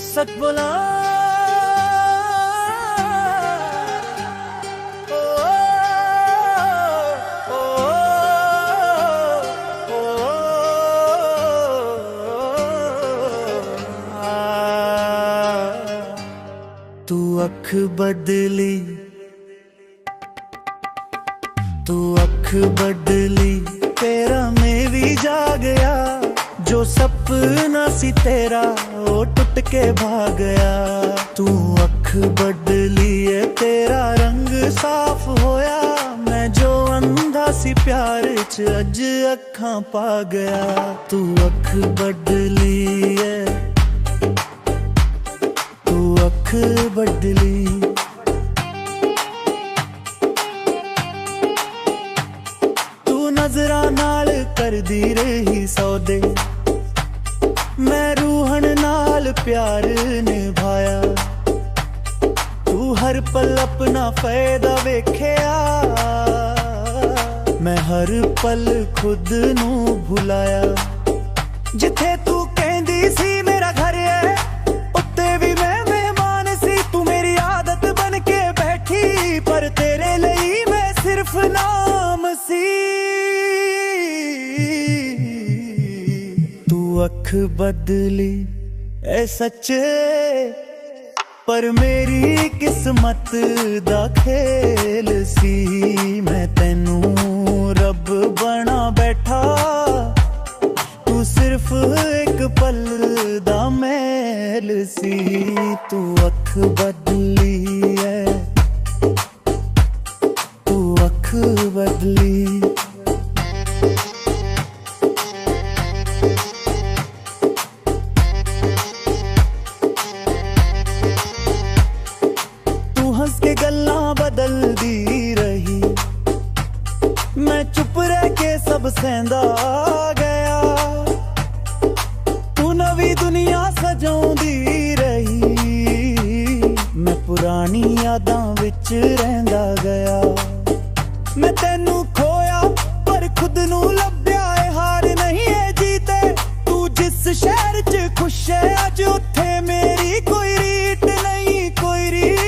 सच बोला तू अख बदली, तू अख बदली, तेरा मैं भी जा गया। जो सपना सी तेरा वो टूट के भाग गया। तू अख बदली है, तेरा रंग साफ होया। मैं जो अंधा सी प्यार च अज अखां पा गया। तू अख बदली है, तू अख बदली। नजरा नाल कर दी रही सौदे, मैं रूहन नाल प्यार निभाया। तू हर पल अपना फायदा वेख्या, मैं हर पल खुद नू भुलाया। जिथे तू कहंदी सी मेरा घर है, उत्ते भी मैं मेहमान सी। तू मेरी आदत बन के बैठी, पर तेरे लिए मैं सिर्फ नाम सी। अख बदली ऐ सच्चे, पर मेरी किस्मत दा खेल सी। मैं तेनू रब बना बैठा, तू सिर्फ एक पल दा मैल सी। तू अख बदली है, तू अख बदली। हंस के गल्ला बदल दी रही, मैं चुप रह के सब सहंदा गया। तू नवी दुनिया सजाउंदी रही, मैं पुरानी यादां विच रहिंदा गया। मैं तेनू खोया पर खुद नू लभ्या है, हार नहीं है जीते। तू जिस शहर च खुश है, अज उत्थे मेरी कोई रीत नहीं, कोई रीत।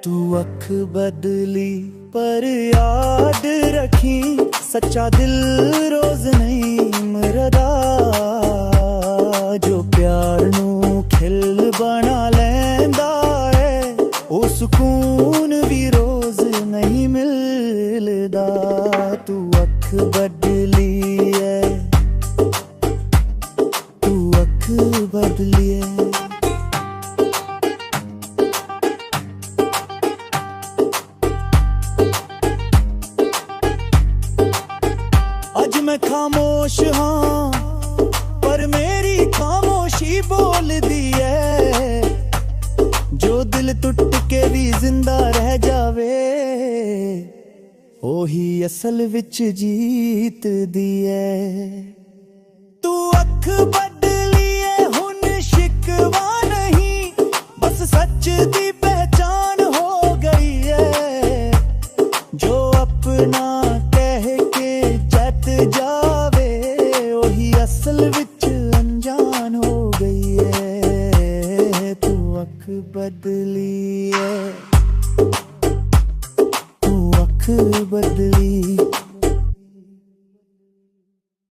तू अख बदली पर याद रखी, सच्चा दिल रोज नहीं मरदा। जो प्यार नू खिल बना लैंदा है, ओ सुकून भी रोज नहीं मिलदा। तू अख बदली है, तू अख बदली है। अज मैं खामोश हाँ, पर मेरी खामोशी बोल दी है। जो दिल टूट के भी जिंदा रह जावे, ओही असल विच जीत दी है। तू अख बदली है, हुन शिकवा नहीं, बस सच दी पहचान हो गई है। जो अपना जावे, ओही असल विच अनजान हो गई है। तू अख बदली है, तू अख बदली।